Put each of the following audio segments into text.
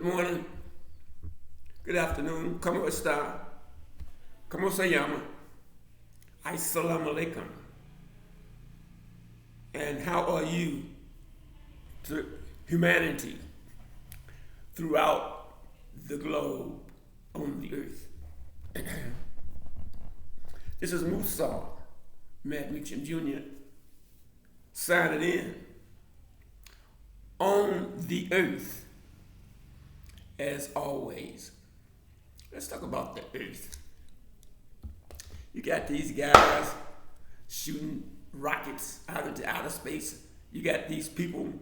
morning, good afternoon, como esta, como se llama, assalamu alaikum, and how are you to humanity throughout the globe on the earth. This is Musau, MattmeachamJR, signing in on the earth. As always, let's talk about the earth. You got these guys shooting rockets out into outer space. You got these people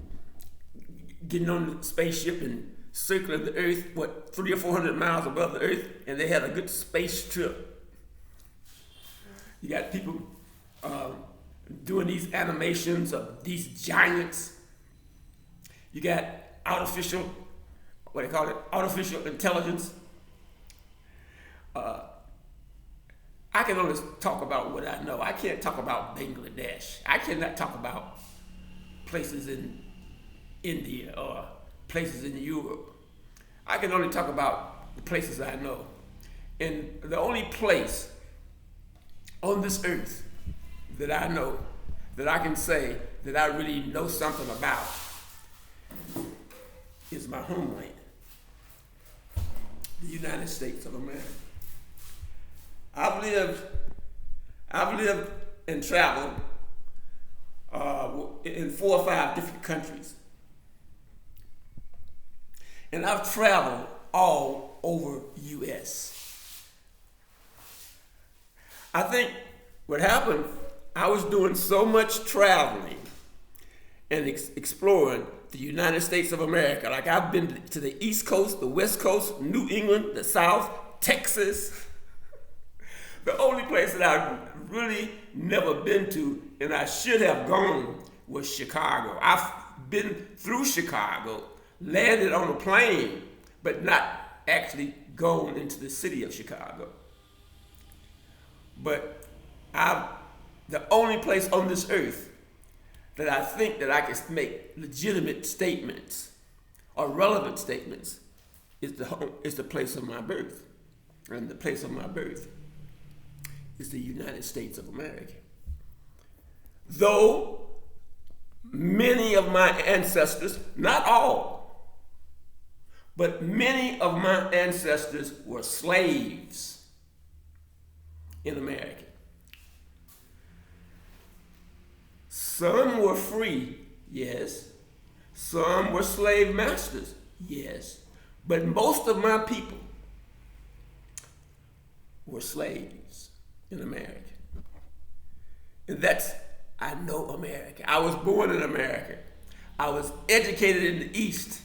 getting on the spaceship and circling the earth, 300 or 400 miles above the earth, and they had a good space trip. You got people doing these animations of these giants. You got artificial intelligence. I can only talk about what I know. I can't talk about Bangladesh. I cannot talk about places in India or places in Europe. I can only talk about the places I know. And the only place on this earth that I know, that I can say that I really know something about, is my homeland, the United States of America. I've lived and traveled in 4 or 5 different countries. And I've traveled all over U.S. I think what happened, I was doing so much traveling and exploring the United States of America. Like I've been to the East Coast, the West Coast, New England, the South, Texas. The only place that I've really never been to, and I should have gone, was Chicago. I've been through Chicago, landed on a plane, but not actually gone into the city of Chicago. But the only place on this earth that I think that I can make legitimate statements or relevant statements is the place of my birth. And the place of my birth is the United States of America. Though many of my ancestors, not all, but many of my ancestors were slaves in America. Some were free, yes. Some were slave masters, yes. But most of my people were slaves in America. And I know America. I was born in America. I was educated in the East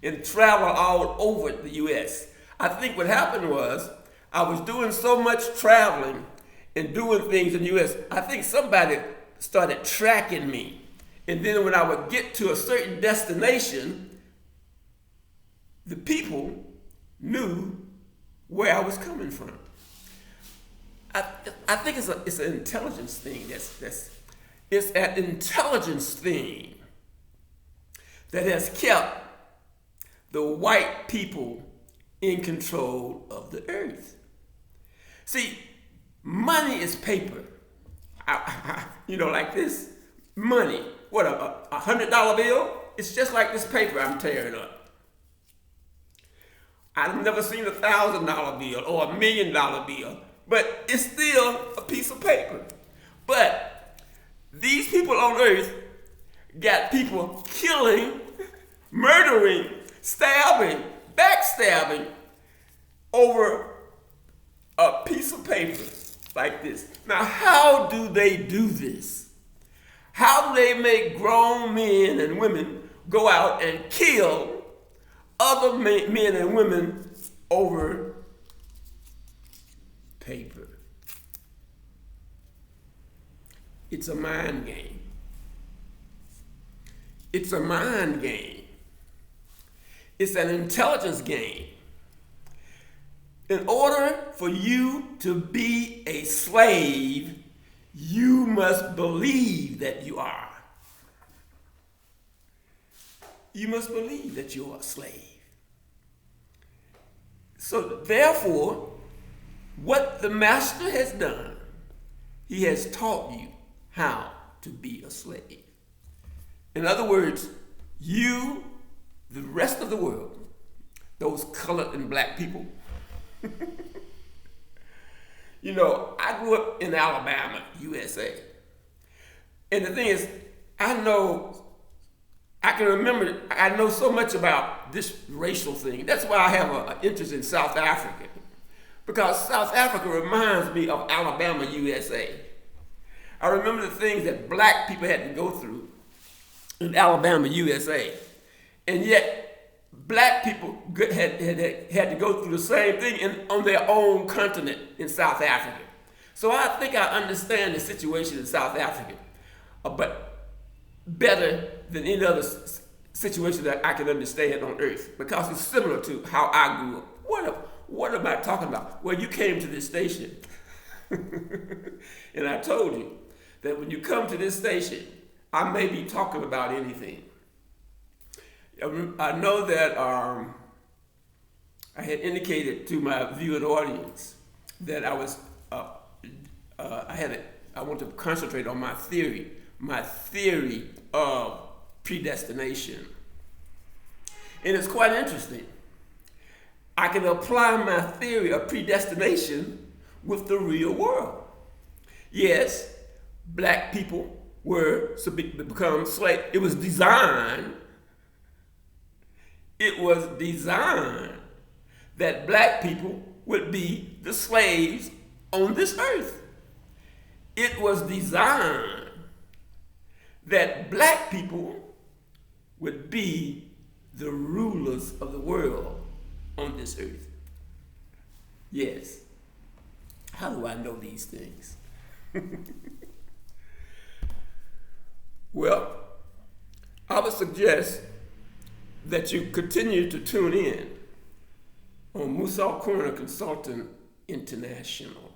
and traveled all over the U.S. I think what happened was I was doing so much traveling and doing things in the U.S. I think somebody started tracking me. And then when I would get to a certain destination, the people knew where I was coming from. I think it's an intelligence thing. It's an intelligence thing that has kept the white people in control of the earth. See, money is paper. Like this money. What, a $100 bill? It's just like this paper I'm tearing up. I've never seen a $1,000 bill or $1 million bill, but it's still a piece of paper. But these people on earth got people killing, murdering, stabbing, backstabbing over a piece of paper like this. Now, how do they do this? How do they make grown men and women go out and kill other men and women over paper? It's a mind game. It's a mind game. It's an intelligence game. In order for you to be a slave, you must believe that you are. You must believe that you are a slave. So therefore, what the master has done, he has taught you how to be a slave. In other words, you, the rest of the world, those colored and black people, you know, I grew up in Alabama, USA. And the thing is, I know so much about this racial thing. That's why I have an interest in South Africa. Because South Africa reminds me of Alabama, USA. I remember the things that black people had to go through in Alabama, USA. And yet, black people had to go through the same thing on their own continent in South Africa. So I think I understand the situation in South Africa, but better than any other situation that I can understand on earth, because it's similar to how I grew up. What am I talking about? Well, you came to this station, and I told you that when you come to this station, I may be talking about anything. I know that I had indicated to my viewing audience that I want to concentrate on my theory of predestination. And it's quite interesting. I can apply my theory of predestination with the real world. Yes, black people were to become slaves. It was designed that black people would be the slaves on this earth. It was designed that black people would be the rulers of the world on this earth. Yes. How do I know these things? Well, I would suggest that you continue to tune in on Musau Corner Consulting International.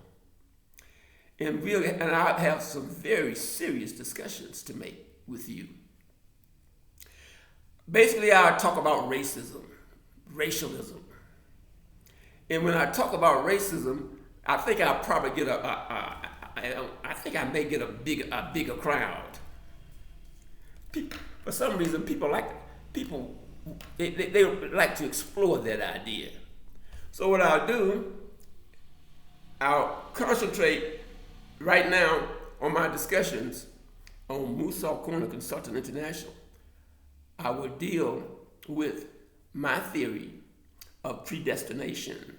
And I have some very serious discussions to make with you. Basically, I talk about racism, racialism. And when I talk about racism, I think I'll probably get I may get a bigger crowd. For some reason, people like to explore that idea. So what I'll do, I'll concentrate right now on my discussions on Musau Corner Consulting International. I will deal with my theory of predestination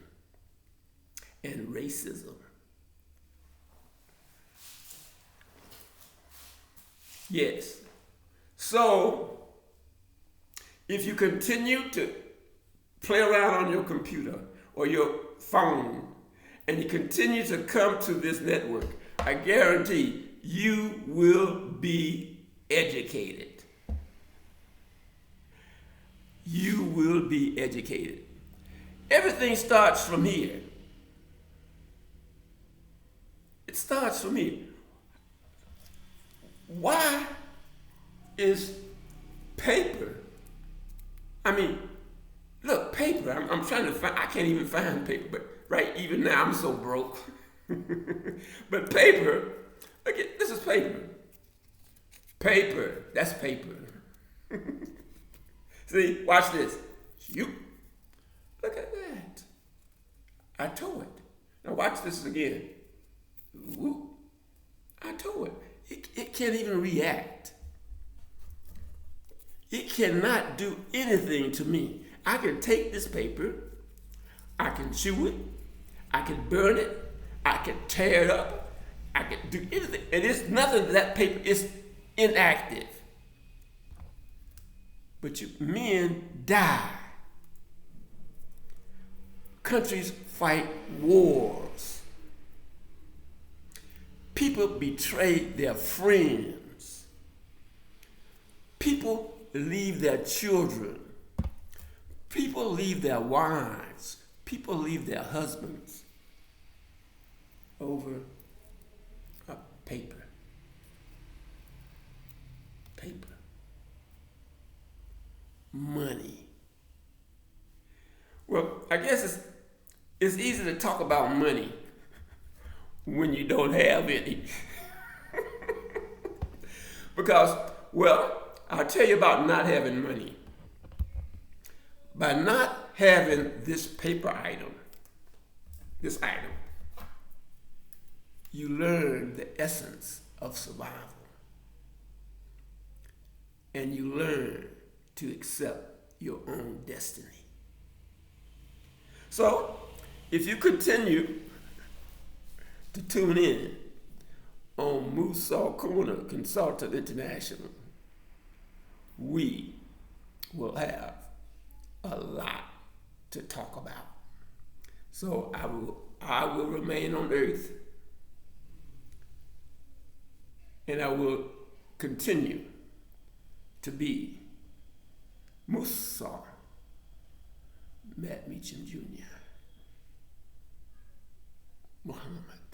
and racism. Yes. So, if you continue to play around on your computer or your phone and you continue to come to this network, I guarantee you will be educated. You will be educated. Everything starts from here. It starts from here. Why is paper? I mean, look, paper. I'm trying to find. I can't even find paper. But right, even now I'm so broke. But paper. Look, this is paper. Paper. That's paper. See, watch this. You. Look at that. I tore it. Now watch this again. Ooh. I tore it. It can't even react. It cannot do anything to me. I can take this paper, I can chew it, I can burn it, I can tear it up, I can do anything. And it's nothing that paper is inactive. But men die. Countries fight wars. People betray their friends. People leave their children. People leave their wives. People leave their husbands over paper. Paper. Money. Well, I guess It's easy to talk about money when you don't have any. Because, well, I'll tell you about not having money. By not having this paper item, you learn the essence of survival. And you learn to accept your own destiny. So, if you continue to tune in on Musau Consultant International, we will have a lot to talk about. So I will remain on earth, and I will continue to be Musau MattmeachamJR. Muhammad.